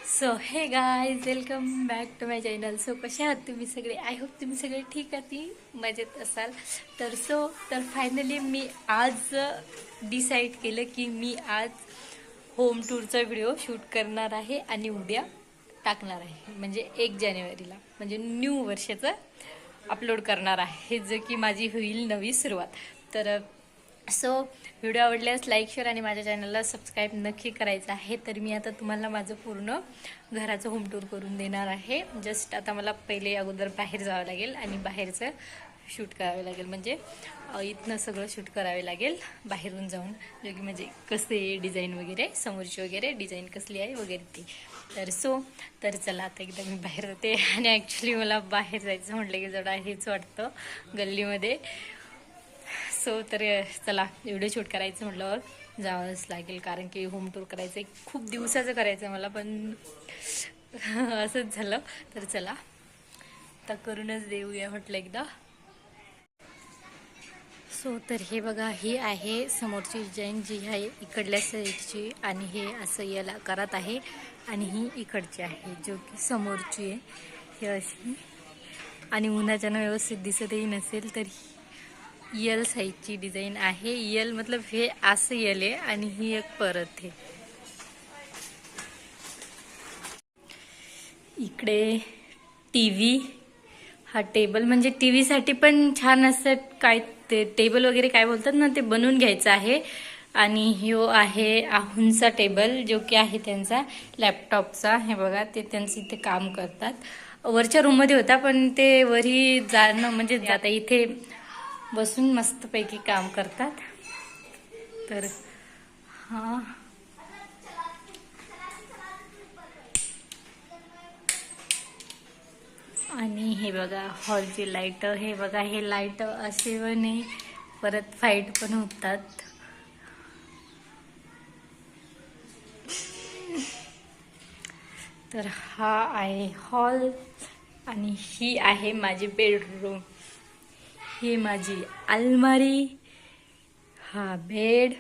So hey guys welcome back to my channel. So कसे आहात तुम्ही सगळे? आय होप तुम्ही सगळे ठीक आहात, मजेत असाल. तर फायनली मी आज डिसाईड केलं की मी आज होम टूरचा व्हिडिओ शूट करणार आहे आणि उद्या टाकणार आहे, म्हणजे 1 जानेवारीला, म्हणजे न्यू वर्षाचं अपलोड करणार आहे, जो की माझी होईल नवी सुरुवात. तर व्हिडिओ आवडल्यास लाईक शेअर आणि माझ्या चॅनलला सबस्क्राईब नक्की करायचं आहे. तर मी आता तुम्हाला माझं पूर्ण घराचं होम टूर करून देणार आहे. जस्ट आता मला पहिले अगोदर बाहेर जावं लागेल आणि बाहेरचं शूट करावे लागेल, म्हणजे इथनं सगळं शूट करावे लागेल बाहेरून जाऊन, जो की म्हणजे कसे डिझाईन वगैरे, समोरची वगैरे डिझाईन कसली आहे वगैरे ती. तर चला आता एकदा मी बाहेर जाते. आणि ॲक्च्युली मला बाहेर जायचं म्हटलं की जरा हेच वाटतं गल्लीमध्ये. तर चला, व्हिडिओ शूट करायचं म्हटल्यावर जावंच लागेल, कारण की होम टूर करायचं आहे, खूप दिवसाचं करायचं आहे मला, पण असंच झालं. तर चला आता करूनच देऊया म्हटलं एकदा. तर हे बघा, ही आहे समोरची डिझाईन जी आहे इकडल्या साईडची, आणि हे असं याला आकारात आहे, आणि ही इकडची आहे जो की समोरची आहे, ही अशी. आणि उन्हाच्यानं व्यवस्थित दिसतही नसेल तर यल साईजची डिझाईन आहे. यल मतलब हे असं यल आहे, आणि ही एक परत आहे. इकडे टीव्ही, हा टेबल, म्हणजे टीव्हीसाठी पण छान असतं, काय ते टेबल वगैरे काय बोलतात ना, ते बनवून घ्यायचं आहे. आणि ह्यो आहे आहूंचा टेबल, जो की आहे त्यांचा लॅपटॉपचा. हे बघा, ते त्यांचं इथे काम करतात. वरच्या रूममध्ये होता, पण ते वरी जाणं म्हणजे आता इथे बसून मस्तपैकी काम करतात. तर हा, आणि हे बघा हॉलची लाईट. हे बघा, हे लाईट असे नाही, परत फाईट पण होतात. तर हा आहे हॉल, आणि ही आहे माझी बेडरूम. ही माझी अलमारी, हा बेड,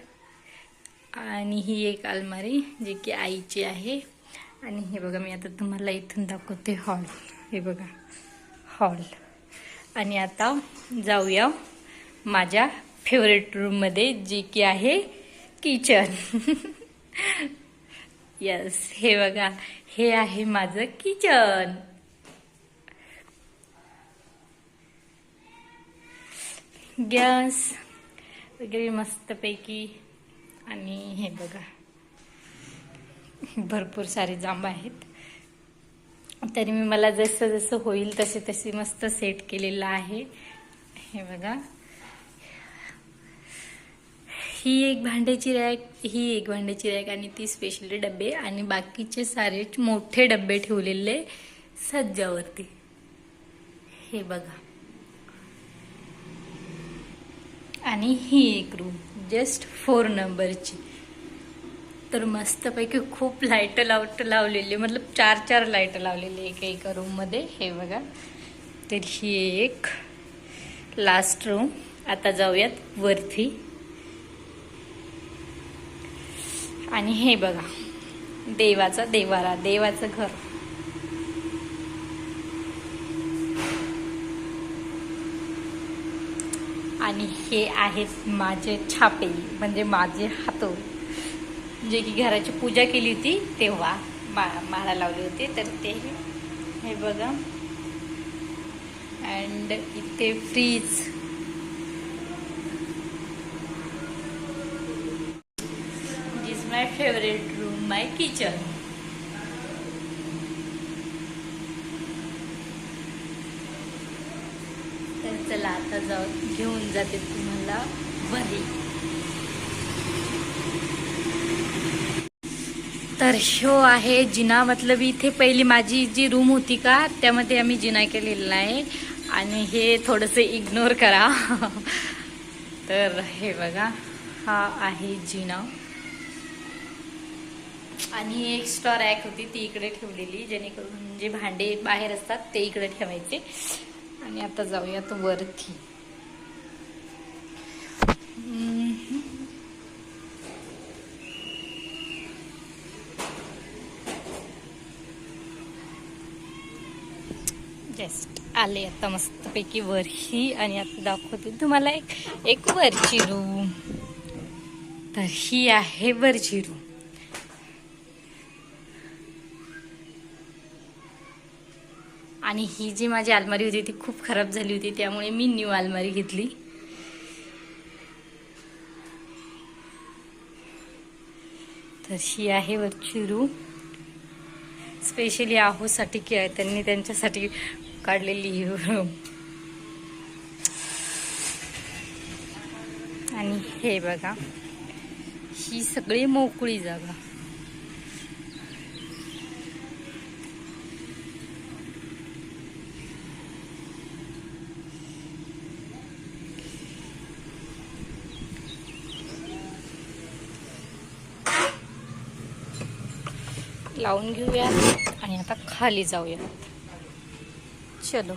आणि ही एक अलमारी जी की आईची आहे. आणि हे बघा, मी आता तुम्हाला इथून दाखवते हॉल. हे बघा हॉल. आणि आता जाऊया माझ्या फेवरेट रूममध्ये, जी की आहे किचन. यस, हे बघा, हे आहे माझं किचन. गॅस वगैरे मस्तपैकी. आणि हे बघा, भरपूर सारे जांब आहेत. तरी मी मला जसं जसं होईल तसे तसे मस्त सेट केलेलं आहे. हे बघा, ही एक भांड्याची रॅक, ही एक भांड्याची रॅक, आणि ती स्पेशली डबे, आणि बाकीचे सारे मोठे डबे ठेवलेले सज्जावरती. हे बघा, आणि ही एक रूम जस्ट 4 नंबरची. तर मस्तपैकी खूप लाईट लावलेली, मतलब 4 लाईट लावलेली एका रूममध्ये. हे बघा, तर ही एक लास्ट रूम. आता जाऊयात वरती. आणि हे बघा, देवाचा देवारा, देवाचं घर. आणि हे आहेत माझे छापे, म्हणजे माझे हातोड, जे की घराची पूजा केली होती तेव्हा माळा लावली होती. तर ते हे बघा. अँड इथे fridge. Is my favourite room, my kitchen. तर चला आता घेऊन जाते तुम्हाला घरी. तर शो आहे जिना, मतलब इथे पहिली माझी जी रूम होती का, त्यामध्ये आम्ही जिना केलेला आहे, आणि हे थोडंसं इग्नोर करा. तर हे बघा, हा आहे जिना. आणि एक एक्स्ट्रा रॅक होती, ती इकडे ठेवलेली, जेणेकरून जे भांडे बाहेर असतात ते इकडे ठेवायचे. आणि आता जाऊयात वरती. जस्ट आले आता मस्तपैकी वरही आणि आता दाखवते तुम्हाला एक वरची रूम. तर ही आहे वरची रूम. आणि ही जी माझी अलमारी होती ती खूप खराब झाली होती, त्यामुळे मी न्यू अलमारी घेतली. तर ही आहे वरची रूम. स्पेशली आहोसाठी की त्यांनी त्यांच्यासाठी काढलेली ही रूम. आणि हे बघा, ही सगळी मोकळी जागा. लावून घेऊयात आणि आता खाली जाऊयात. चलो.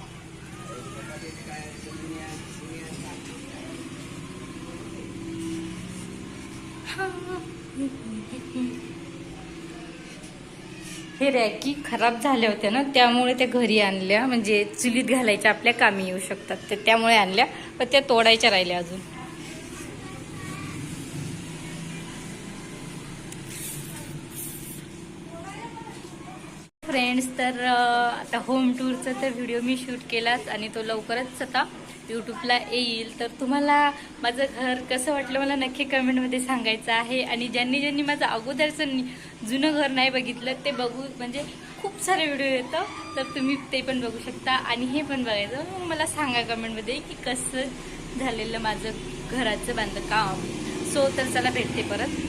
हे रॅकी खराब झाल्या होत्या ना, त्यामुळे त्या घरी आणल्या. म्हणजे चुलीत घालायच्या, आपल्या कामी येऊ शकतात ते, त्यामुळे आणल्या. पण त्या तोडायच्या राहिल्या अजून. फ्रेंड्स, तर आता होम टूरचा तर व्हिडिओ मी शूट केलाच आणि तो लवकरच आता यूट्यूबला येईल. तर तुम्हाला माझं घर कसं वाटलं मला नक्की कमेंटमध्ये सांगायचं आहे. आणि ज्यांनी माझं अगोदरचं जुनं घर नाही बघितलं ते बघू, म्हणजे खूप सारे व्हिडिओ येतं, तर तुम्ही ते पण बघू शकता आणि हे पण बघायचं. मग मला सांगा कमेंटमध्ये की कसं झालेलं माझं घराचं बांधकाम. सो तर चला भेटते परत.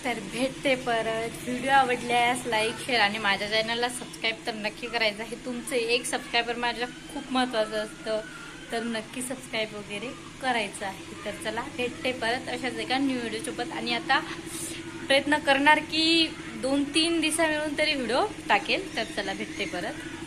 व्हिडिओ आवडल्यास लाईक, शेअर आणि माझ्या चॅनलला सबस्क्राईब तर नक्की करायचं आहे. तुमचं एक सबस्क्रायबर माझ्या खूप महत्त्वाचं असतं, तर नक्की सबस्क्राईब वगैरे करायचं आहे. तर चला भेटते परत अशाच एका न्यू व्हिडिओसोबत. आणि आता प्रयत्न करणार की 2-3 दिवसा मिळून तरी व्हिडिओ टाकेल. तर चला भेटते परत.